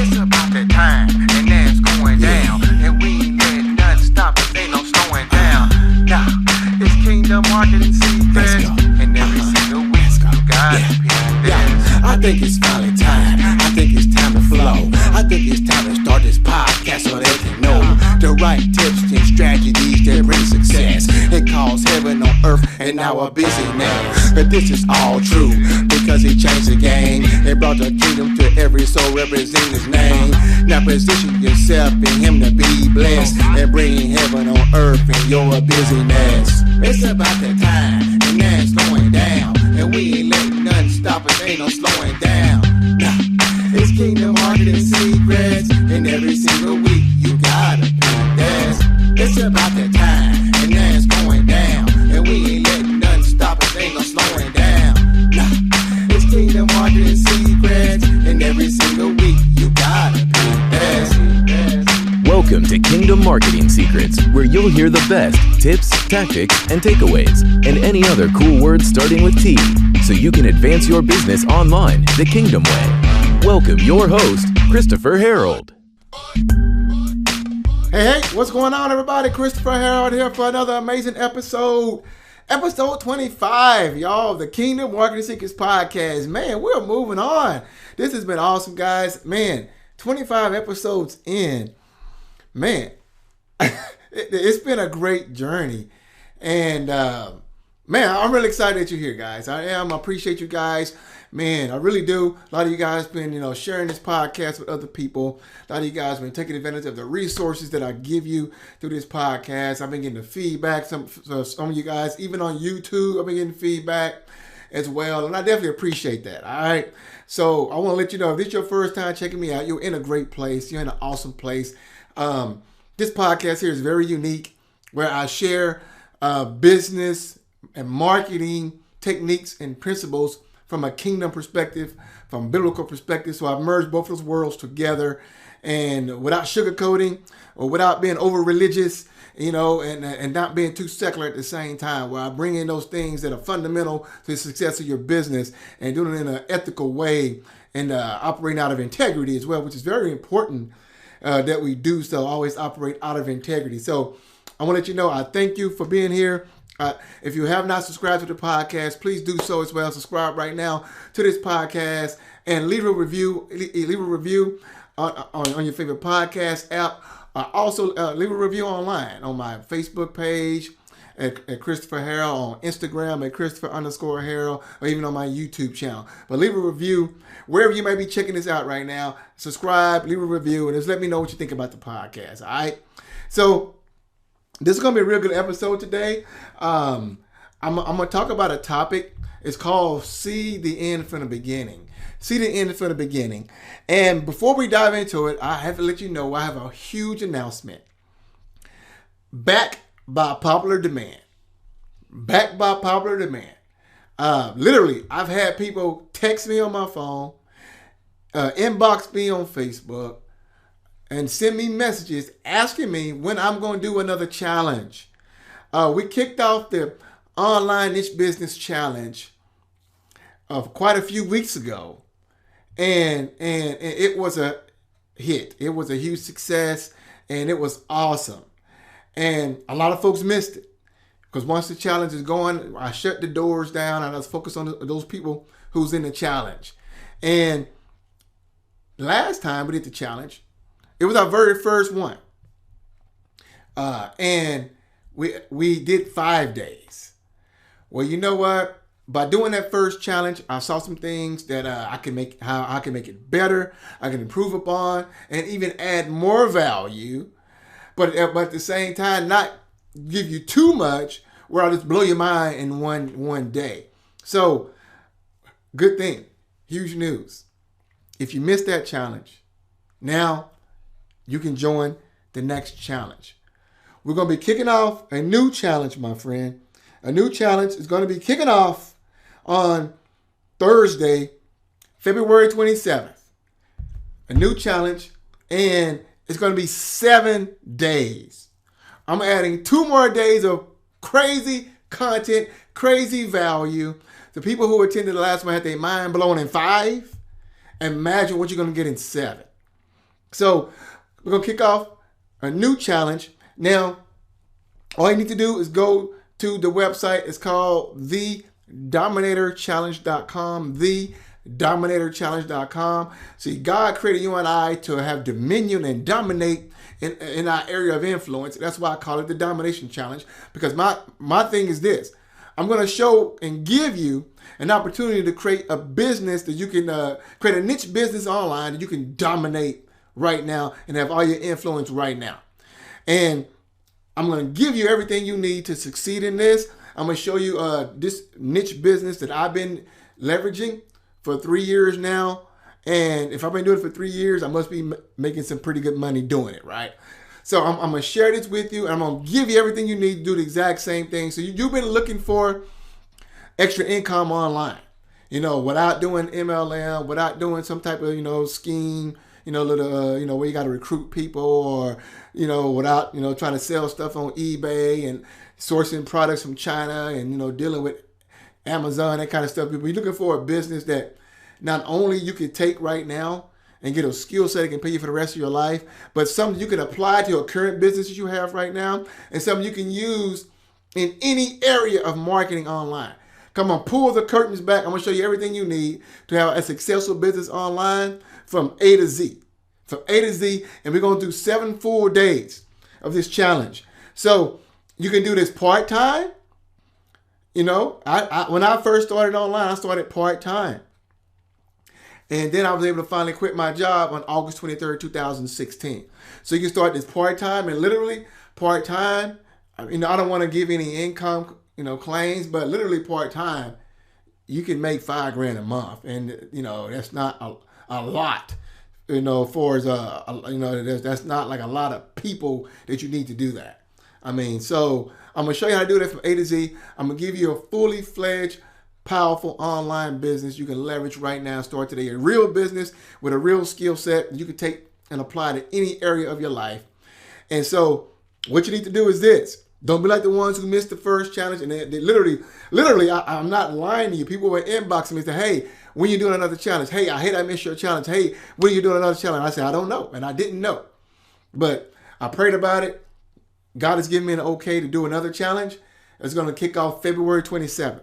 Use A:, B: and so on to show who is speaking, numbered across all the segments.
A: It's about that time, and now it's going down. And we ain't letting nothing stop us, ain't no slowing down. Now, it's Kingdom Marketing Secrets, and every single week you gotta pick this.
B: I think it's finally time. I think it's time to flow. I think it's time to start this podcast so they can know the right tips and strategies that bring success. It calls heaven on earth and our busyness. But this is all true because he changed the game and brought the kingdom to every soul representing his name. Now position yourself in him to be blessed and bring heaven on earth in your busyness. It's about that time and now it's slowing down. And we ain't letting nothing stop us, ain't no slowing down. Nah, it's Kingdom Marketing Secrets, and every single week you gotta do this. It's about that time, and now it's going down. And we ain't letting nothing stop us, ain't no slowing down. Nah, it's Kingdom Marketing Secrets, and every single week you gotta do this.
C: Welcome to Kingdom Marketing Secrets, where you'll hear the best tips, tactics, and takeaways, and any other cool words starting with T, so you can advance your business online the Kingdom way. Welcome your host, Christopher Harold.
B: Hey, what's going on, everybody? Christopher Harold here for another amazing episode. Episode 25, y'all, the Kingdom Marketing Secrets podcast. Man, we're moving on. This has been awesome, guys. Man, 25 episodes in. Man, it's been a great journey. And, man, I'm really excited that you're here, guys. I appreciate you guys. Man, I really do. A lot of you guys been, sharing this podcast with other people. A lot of you guys been taking advantage of the resources that I give you through this podcast. I've been getting the feedback. Some of you guys, even on YouTube, I've been getting feedback as well. And I definitely appreciate that. All right. So I want to let you know, if this is your first time checking me out, you're in a great place. You're in an awesome place. This podcast here is very unique, where I share business and marketing techniques and principles from a kingdom perspective, from a biblical perspective. So I've merged both those worlds together, and without sugarcoating or without being over religious, and not being too secular at the same time, where I bring in those things that are fundamental to the success of your business and doing it in an ethical way and operating out of integrity as well, which is very important that we do so, always operate out of integrity. So I want to let you know, I thank you for being here. If you have not subscribed to the podcast, please do so as well. Subscribe right now to this podcast and leave a review. Leave a review on your favorite podcast app. Also, leave a review online on my Facebook page at Christopher Harold, on Instagram at Christopher_Harold, or even on my YouTube channel. But leave a review wherever you may be checking this out right now. Subscribe, leave a review, and just let me know what you think about the podcast. All right. So this is going to be a real good episode today. I'm going to talk about a topic. It's called See the End from the Beginning. See the End from the Beginning. And before we dive into it, I have to let you know I have a huge announcement. Back by popular demand. Back by popular demand. Literally, I've had people text me on my phone, inbox me on Facebook, and send me messages asking me when I'm going to do another challenge. We kicked off the Online Niche Business Challenge quite a few weeks ago. And it was a hit. It was a huge success, and it was awesome. And a lot of folks missed it, because once the challenge is going, I shut the doors down and I was focused on those people who's in the challenge. And last time we did the challenge, it was our very first one. And we did 5 days. Well, you know what? By doing that first challenge, I saw some things that I can make it better, I can improve upon, and even add more value. But at the same time, not give you too much where I'll just blow your mind in one day. So, good thing. Huge news. If you missed that challenge, now you can join the next challenge. We're going to be kicking off a new challenge, my friend. A new challenge is going to be kicking off on Thursday, February 27th. A new challenge, and it's going to be 7 days. I'm adding 2 more days of crazy content, crazy value. The people who attended the last one had their mind blown in 5. Imagine what you're going to get in 7. So we're going to kick off a new challenge. Now, all you need to do is go to the website. It's called thedominatorchallenge.com. Thedominatorchallenge.com. See, God created you and I to have dominion and dominate in our area of influence. That's why I call it the Domination Challenge, because my thing is this. I'm going to show and give you an opportunity to create a business that you can create a niche business online that you can dominate right now and have all your influence right now. And I'm going to give you everything you need to succeed in this. I'm going to show you this niche business that I've been leveraging for 3 years now. And if I've been doing it for 3 years, I must be making some pretty good money doing it, right? So I'm going to share this with you, and I'm going to give you everything you need to do the exact same thing. So you've been looking for extra income online, without doing MLM, without doing some type of, scheme, little, where you got to recruit people, or, without, trying to sell stuff on eBay and sourcing products from China and, dealing with Amazon, that kind of stuff. But you're looking for a business that not only you can take right now and get a skill set that can pay you for the rest of your life, but something you can apply to your current business that you have right now, and something you can use in any area of marketing online. Come on, pull the curtains back. I'm going to show you everything you need to have a successful business online from A to Z. From A to Z, and we're going to do 7 full days of this challenge. So you can do this part-time. When I first started online, I started part-time. And then I was able to finally quit my job on August 23rd, 2016. So you can start this part-time, and literally part-time, I don't want to give any income, claims, but literally part-time, you can make $5,000 a month. And, that's not a lot, for as, that's not like a lot of people that you need to do that. So I'm going to show you how to do that from A to Z. I'm going to give you a fully fledged, powerful online business you can leverage right now. Start today. A real business with a real skill set you can take and apply to any area of your life. And so what you need to do is this. Don't be like the ones who missed the first challenge. And they literally, I'm not lying to you. People were inboxing me and say, hey, when you doing another challenge? Hey, I hate I missed your challenge. Hey, when are you doing another challenge? I said, I don't know. And I didn't know. But I prayed about it. God has given me an okay to do another challenge. It's going to kick off February 27th.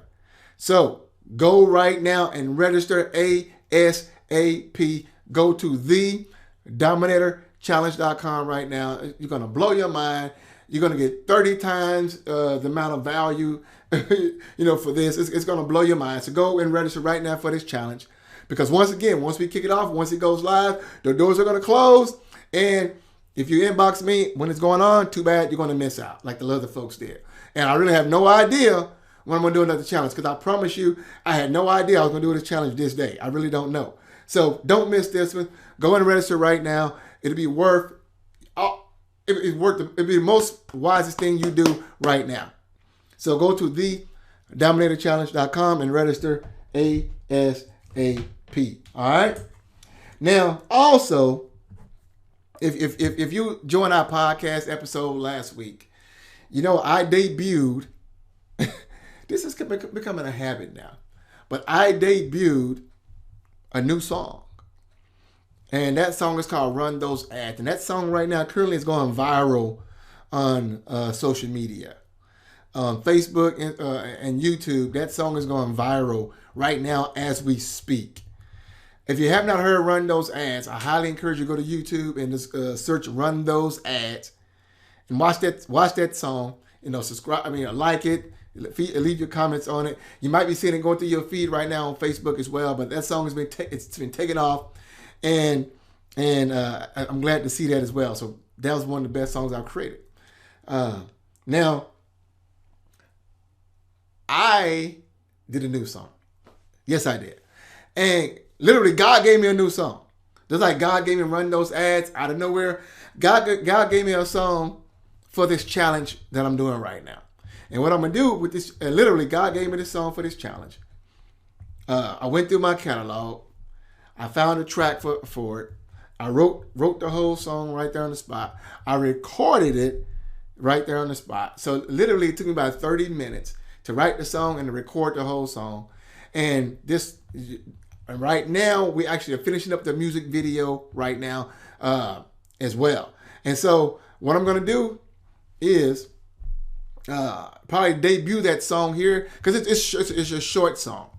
B: So go right now and register ASAP. Go to thedominatorchallenge.com right now. You're going to blow your mind. You're going to get 30 times the amount of value, for this. It's going to blow your mind. So go and register right now for this challenge. Because once we kick it off, once it goes live, the doors are going to close. And if you inbox me when it's going on, too bad, you're going to miss out like the other folks did. And I really have no idea when I'm going to do another challenge, because I promise you, I had no idea I was going to do this challenge this day. I really don't know. So don't miss this one. Go and register right now. It'll be worth, it'll be the most wisest thing you do right now. So go to thedominatorchallenge.com and register ASAP. All right. Now, also, if you joined our podcast episode last week, I debuted. This is becoming a habit now. But I debuted a new song. And that song is called Run Those Ads. And that song right now currently is going viral on social media. Facebook and YouTube, that song is going viral right now as we speak. If you have not heard Run Those Ads, I highly encourage you to go to YouTube and just search Run Those Ads. And watch that song. Subscribe, like it. Leave your comments on it. You might be seeing it going through your feed right now on Facebook as well. But that song has been taken off, and I'm glad to see that as well. So that was one of the best songs I've created. Now, I did a new song. Yes, I did. And literally, God gave me a new song. Just like God gave me Run Those Ads out of nowhere, God gave me a song for this challenge that I'm doing right now. And what I'm going to do with this, literally, God gave me this song for this challenge. I went through my catalog. I found a track for it. I wrote the whole song right there on the spot. I recorded it right there on the spot. So literally, it took me about 30 minutes to write the song and to record the whole song. And And right now, we actually are finishing up the music video right now as well. And so what I'm going to do is probably debut that song here because it's a short song.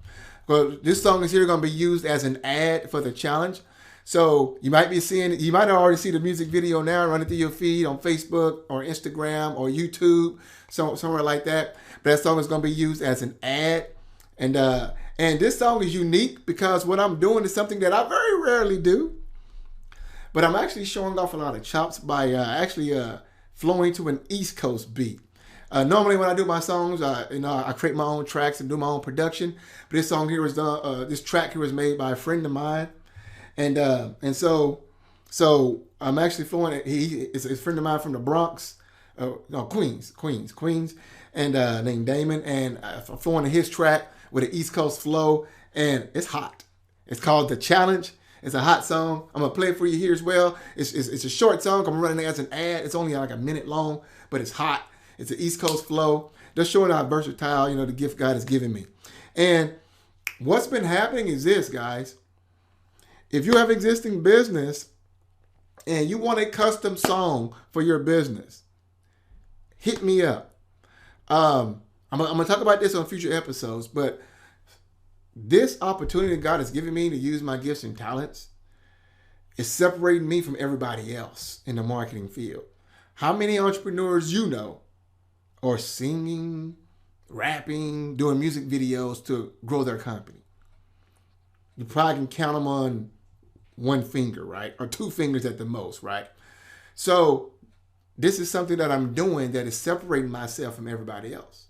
B: Well, this song is here going to be used as an ad for the challenge. So you might have already seen the music video now running through your feed on Facebook or Instagram or YouTube, somewhere like that. But that song is going to be used as an ad. And this song is unique because what I'm doing is something that I very rarely do. But I'm actually showing off a lot of chops by flowing to an East Coast beat. Normally when I do my songs, I create my own tracks and do my own production. But this song here was done. This track here was made by a friend of mine, and so I'm actually flowing it. It's a friend of mine from the Bronx, Queens, and named Damon, and I'm flowing his track with an East Coast flow, and it's hot. It's called The Challenge. It's a hot song. I'm gonna play it for you here as well. It's a short song. I'm running it as an ad. It's only like a minute long, but it's hot. It's an East Coast flow. Just showing how versatile, the gift God has given me. And what's been happening is this, guys. If you have existing business and you want a custom song for your business, hit me up. I'm going to talk about this on future episodes, but this opportunity God has given me to use my gifts and talents is separating me from everybody else in the marketing field. How many entrepreneurs you know are singing, rapping, doing music videos to grow their company? You probably can count them on one finger, right? Or two fingers at the most, right? So this is something that I'm doing that is separating myself from everybody else.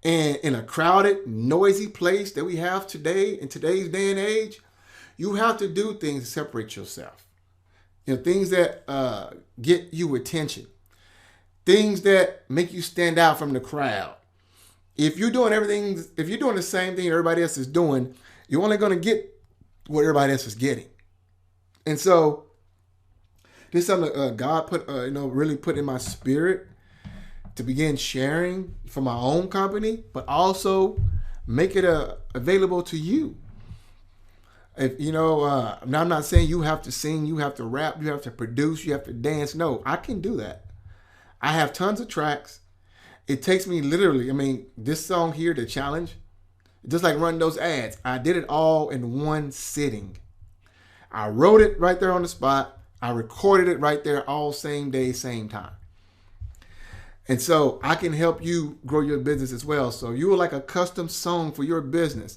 B: And in a crowded, noisy place that we have today, in today's day and age, you have to do things to separate yourself. Things that get you attention. Things that make you stand out from the crowd. If you're doing the same thing everybody else is doing, you're only going to get what everybody else is getting. And so this is something God put, really put in my spirit to begin sharing for my own company, but also make it available to you. If now I'm not saying you have to sing, you have to rap, you have to produce, you have to dance. No, I can do that. I have tons of tracks. It takes me literally, this song here, The Challenge, just like running those ads, I did it all in one sitting. I wrote it right there on the spot. I recorded it right there, all same day, same time. And so I can help you grow your business as well. So you would like a custom song for your business,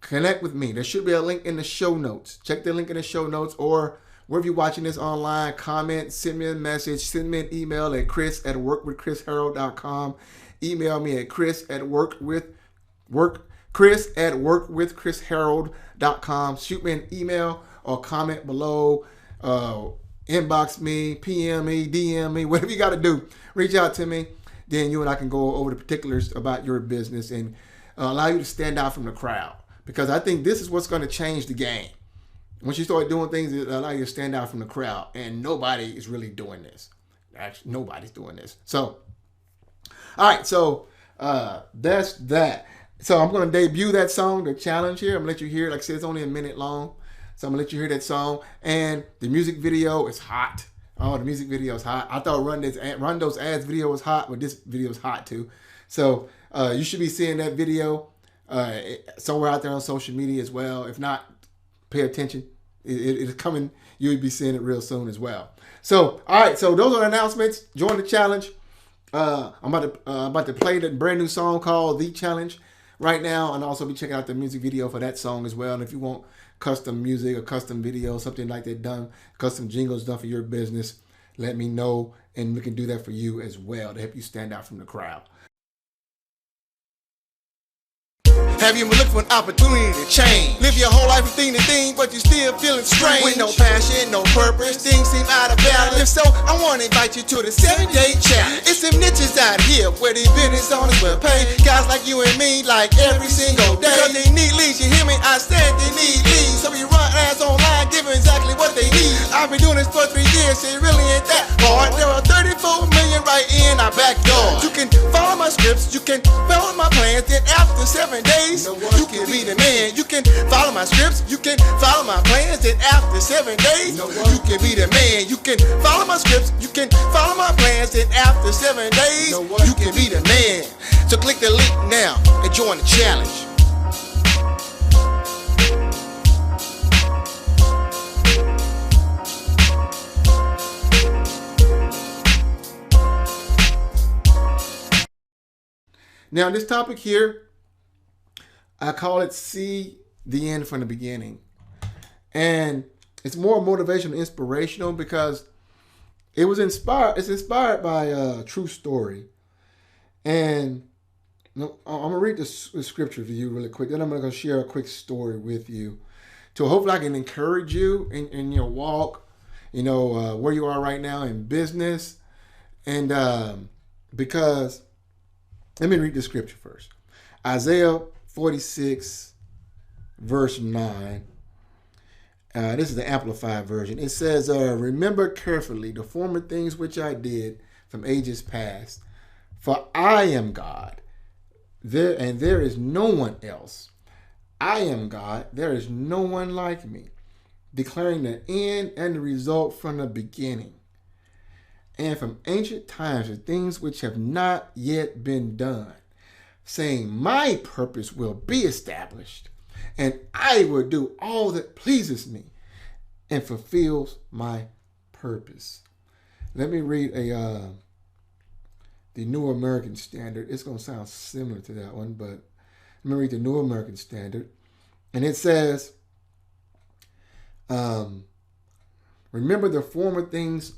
B: connect with me. There should be a link in the show notes. Check the link in the show notes, or wherever you're watching this online, comment, send me a message, send me an email at chris@workwithchrisharold.com. Email me at chris@workwithchrisharold.com. Shoot me an email or comment below. Inbox me, PM me, DM me, whatever you got to do. Reach out to me. Then you and I can go over the particulars about your business and allow you to stand out from the crowd. Because I think this is what's going to change the game. Once you start doing things that allow you to stand out from the crowd, and nobody is really doing this. Actually, nobody's doing this. So, all right, so that's that. So I'm going to debut that song, The Challenge here. I'm going to let you hear it. Like I said, it's only a minute long. So I'm going to let you hear that song. And the music video is hot. Oh, the music video is hot. I thought Run Those Ads video was hot, but this video is hot too. So you should be seeing that video somewhere out there on social media as well. If not, pay attention. It's coming. You'll be seeing it real soon as well. So, all right. So those are the announcements. Join the challenge. I'm about to play the brand new song called The Challenge right now, and also be checking out the music video for that song as well. And if you want custom music or custom video, something like that done, custom jingles done for your business, let me know, and we can do that for you as well to help you stand out from the crowd.
D: Have you ever looked for an opportunity to change? Live your whole life from thing to thing, but you still feeling strange. With no passion, no purpose, things seem out of balance. If so, I want to invite you to the 7-day challenge. It's some niches out here where these business owners will pay guys like you and me like every single day. Because they need leads, you hear me? I said they need leads. So we run ads online, giving exactly what they need. I've been doing this for 3 years, it really ain't that hard. There are 34 million right in our back door. You can follow my scripts, you can follow my plans, then after 7 days, you can be the man. You can follow my scripts, you can follow my plans, then after 7 days, you can be the man. You can follow my scripts, you can follow my plans, then after 7 days, you can be the man. So click the link now and join the challenge.
B: Now, this topic here, I call it See the End from the Beginning. And it's more motivational, inspirational, because it's inspired by a true story. And I'm going to read the scripture to you really quick. Then I'm going to share a quick story with you to hopefully I can encourage you in your walk, where you are right now in business. And because... Let me read the scripture first. Isaiah 46, verse 9. This is the Amplified version. It says, remember carefully the former things which I did from ages past. For I am God, there is no one else. I am God, there is no one like me, declaring the end and the result from the beginning. And from ancient times, the things which have not yet been done, saying, my purpose will be established, and I will do all that pleases me and fulfills my purpose. Let me read the New American Standard. It's going to sound similar to that one, but let me read the New American Standard. And it says, remember the former things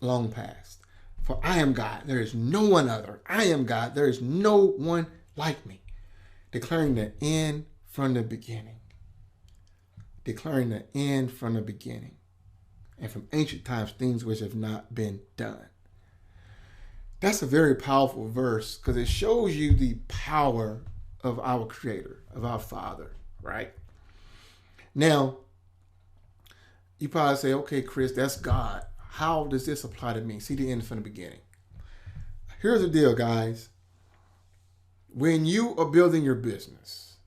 B: long past. For I am God, there is no one other. I am God, there is no one like me. Declaring the end from the beginning. Declaring the end from the beginning. And from ancient times, things which have not been done. That's a very powerful verse because it shows you the power of our Creator, of our Father, right? Now, you probably say, okay, Chris, that's God. How does this apply to me? See the end from the beginning. Here's the deal, guys. When you are building your business,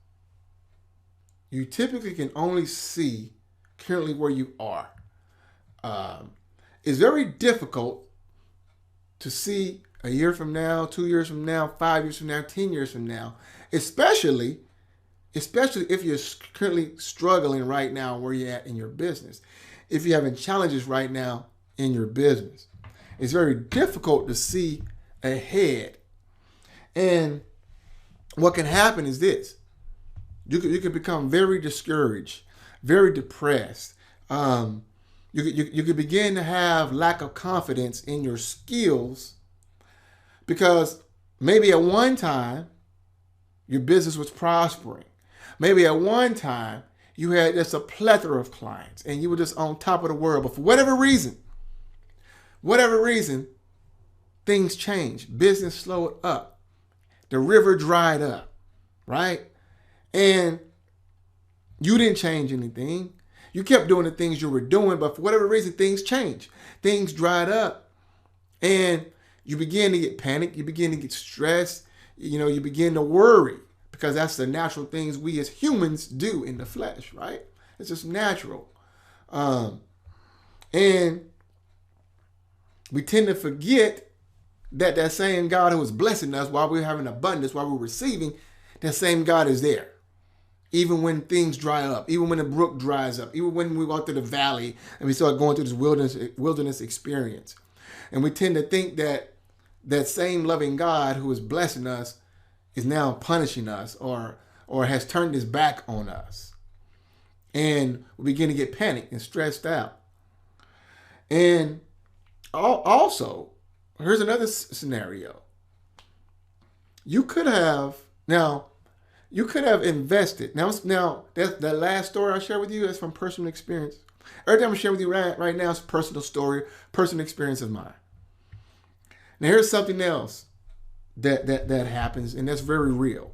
B: you typically can only see currently where you are. It's very difficult to see a year from now, 2 years from now, 5 years from now, 10 years from now, especially if you're currently struggling right now where you're at in your business. If you're having challenges right now in your business, it's very difficult to see ahead. And what can happen is this. You can become very discouraged, very depressed. You could begin to have lack of confidence in your skills because maybe at one time your business was prospering. Maybe at one time you had just a plethora of clients and you were just on top of the world. But for whatever reason, things changed. Business slowed up. The river dried up, right? And you didn't change anything. You kept doing the things you were doing, but for whatever reason, things changed. Things dried up. And you begin to get panicked. You begin to get stressed. You begin to worry because that's the natural things we as humans do in the flesh, right? It's just natural. And we tend to forget that same God who is blessing us while we're having abundance, while we're receiving, that same God is there. Even when things dry up, even when the brook dries up, even when we go through the valley and we start going through this wilderness experience. And we tend to think that that same loving God who is blessing us is now punishing us or has turned his back on us. And we begin to get panicked and stressed out. And also, here's another scenario. You could have invested. Now that last story I shared with you is from personal experience. Everything I'm sharing with you right now is personal story, personal experience of mine. Now here's something else that happens, and that's very real.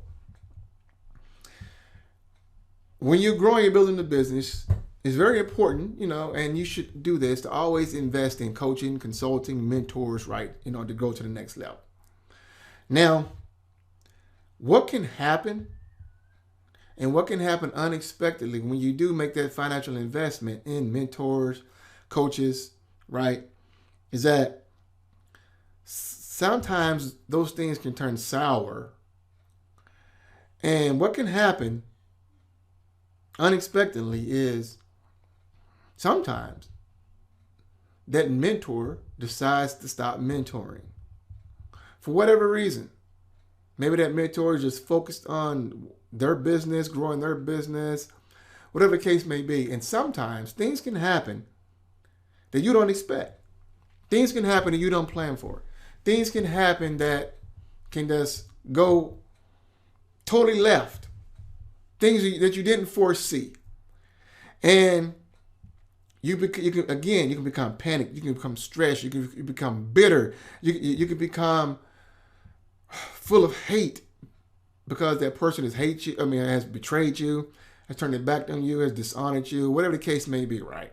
B: When you're growing and building the business, it's very important, and you should do this, to always invest in coaching, consulting, mentors, right, to go to the next level. Now, what can happen and what can happen unexpectedly when you do make that financial investment in mentors, coaches, right, is that sometimes those things can turn sour. And what can happen unexpectedly is sometimes that mentor decides to stop mentoring for whatever reason. Maybe that mentor is just focused on their business, growing their business, whatever the case may be. And sometimes things can happen that you don't expect. Things can happen that you don't plan for. Things can happen that can just go totally left. Things that you didn't foresee. And you can become panicked. You can become stressed. You can become bitter. You can become full of hate because that person has betrayed you, has turned it back on you, has dishonored you, whatever the case may be, right?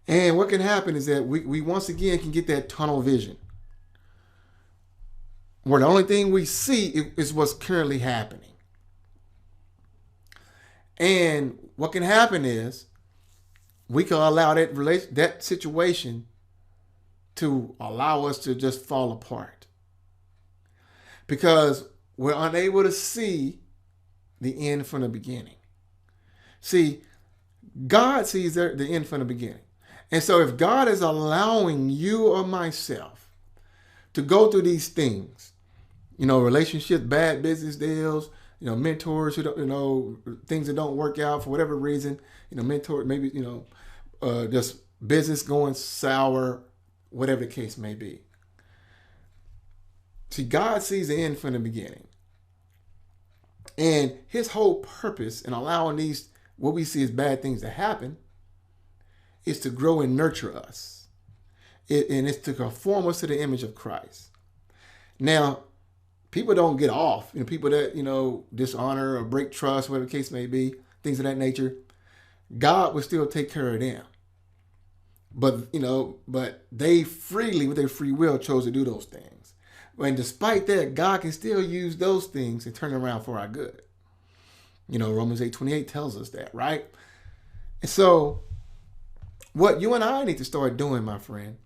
B: And what can happen is that we once again can get that tunnel vision, where the only thing we see is what's currently happening. And what can happen is we can allow that situation to allow us to just fall apart, because we're unable to see the end from the beginning. See, God sees the end from the beginning. And so if God is allowing you or myself to go through these things, relationships, bad business deals, mentors who don't, things that don't work out for whatever reason, mentor, maybe, just business going sour, whatever the case may be. See, God sees the end from the beginning. And his whole purpose in allowing these, what we see as bad things to happen, is to grow and nurture us. And it's to conform us to the image of Christ. Now, people don't get off. People that, dishonor or break trust, whatever the case may be, things of that nature, God will still take care of them. But they freely, with their free will, chose to do those things. And despite that, God can still use those things and turn around for our good. Romans 8:28 tells us that, right? And so what you and I need to start doing, my friend,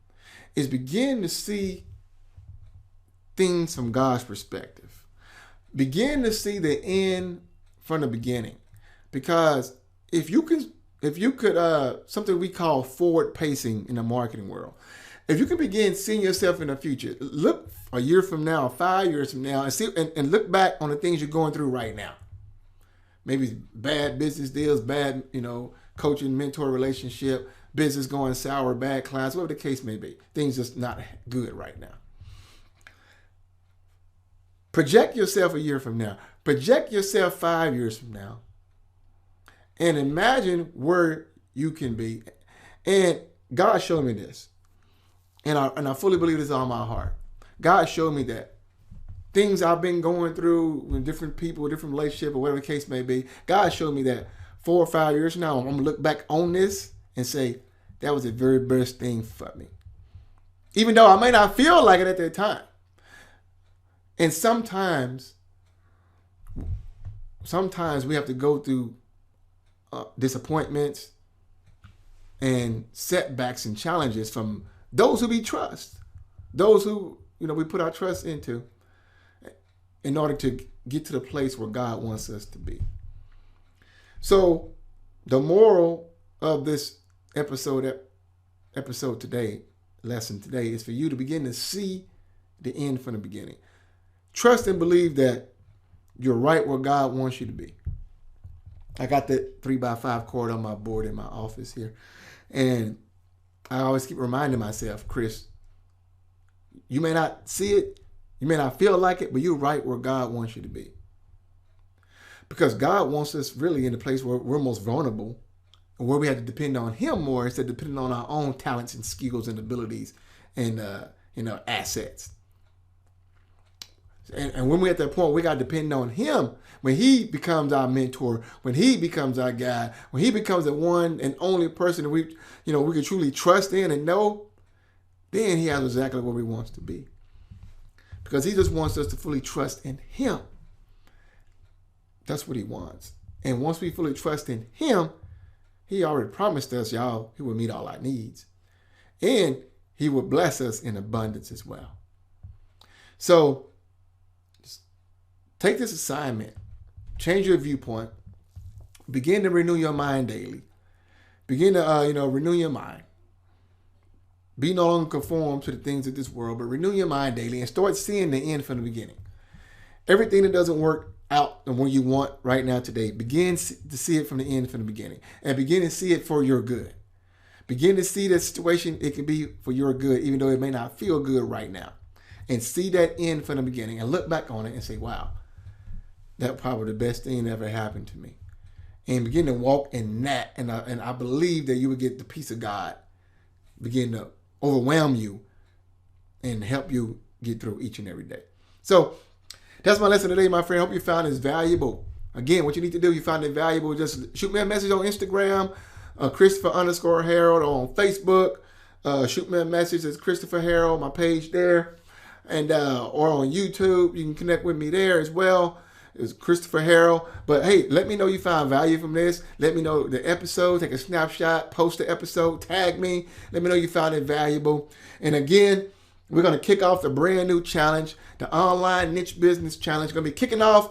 B: is begin to see things from God's perspective. Begin to see the end from the beginning. Because if you could, something we call forward pacing in the marketing world, if you can begin seeing yourself in the future, look a year from now, 5 years from now, and see and look back on the things you're going through right now. Maybe bad business deals, bad, coaching, mentor relationship, business going sour, bad clients, whatever the case may be. Things just not good right now. Project yourself a year from now. Project yourself 5 years from now. And imagine where you can be. And God showed me this. And I fully believe this on my heart. God showed me that things I've been going through with different people, different relationships, or whatever the case may be, God showed me that 4 or 5 years from now, I'm going to look back on this and say, that was the very best thing for me. Even though I may not feel like it at that time. And sometimes we have to go through disappointments and setbacks and challenges from those who we trust, those who we put our trust into, in order to get to the place where God wants us to be. So the moral of this episode today, lesson today, is for you to begin to see the end from the beginning. Trust and believe that you're right where God wants you to be. I got that 3x5 cord on my board in my office here. And I always keep reminding myself, Chris, you may not see it, you may not feel like it, but you're right where God wants you to be. Because God wants us really in the place where we're most vulnerable, and where we have to depend on him more instead of depending on our own talents and skills and abilities and assets. And when we're at that point, we got to depend on him. When he becomes our mentor, when he becomes our guide, when he becomes the one and only person that we can truly trust in and know, then he has exactly where he wants to be. Because he just wants us to fully trust in him. That's what he wants. And once we fully trust in him, he already promised us, y'all, he will meet all our needs. And he will bless us in abundance as well. So take this assignment, change your viewpoint, begin to renew your mind daily. Begin to, renew your mind. Be no longer conformed to the things of this world, but renew your mind daily and start seeing the end from the beginning. Everything that doesn't work out the way you want right now today, begin to see it from the end from the beginning and begin to see it for your good. Begin to see that situation, it can be for your good, even though it may not feel good right now. And see that end from the beginning and look back on it and say, wow, that probably the best thing that ever happened to me. And begin to walk in that. And I believe that you will get the peace of God begin to overwhelm you and help you get through each and every day. So that's my lesson today, my friend. Hope you found this valuable. Again, what you need to do, you found it valuable, just shoot me a message on Instagram, Christopher_Harold, on Facebook. Shoot me a message. It's Christopher Harold, my page there. And or on YouTube. You can connect with me there as well. It's Christopher Harold. But hey, let me know you found value from this. Let me know the episode. Take a snapshot, post the episode, tag me. Let me know you found it valuable. And again, we're going to kick off the brand new challenge, the Online Niche Business Challenge. Going to be kicking off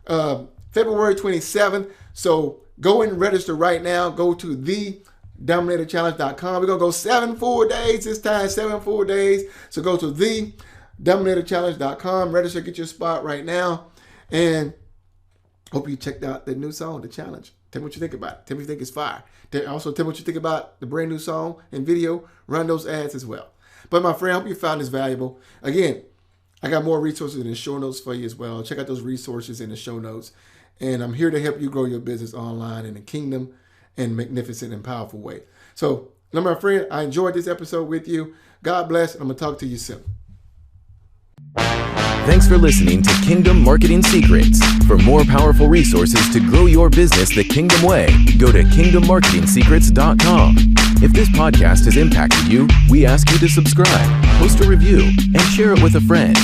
B: February 27th. So go and register right now. Go to thedominatorchallenge.com. We're going to go 7 full days this time, 7 full days. So go to thedominatorchallenge.com. Register, get your spot right now. And hope you checked out the new song, The Challenge. Tell me what you think about it. Tell me if you think it's fire. Also, tell me what you think about the brand new song and video. Run those ads as well. But my friend, I hope you found this valuable. Again, I got more resources in the show notes for you as well. Check out those resources in the show notes. And I'm here to help you grow your business online in the kingdom in a magnificent and powerful way. So, my friend, I enjoyed this episode with you. God bless, and I'm going to talk to you soon.
C: Thanks for listening to Kingdom Marketing Secrets. For more powerful resources to grow your business the Kingdom way, go to kingdommarketingsecrets.com. If this podcast has impacted you, we ask you to subscribe, post a review, and share it with a friend.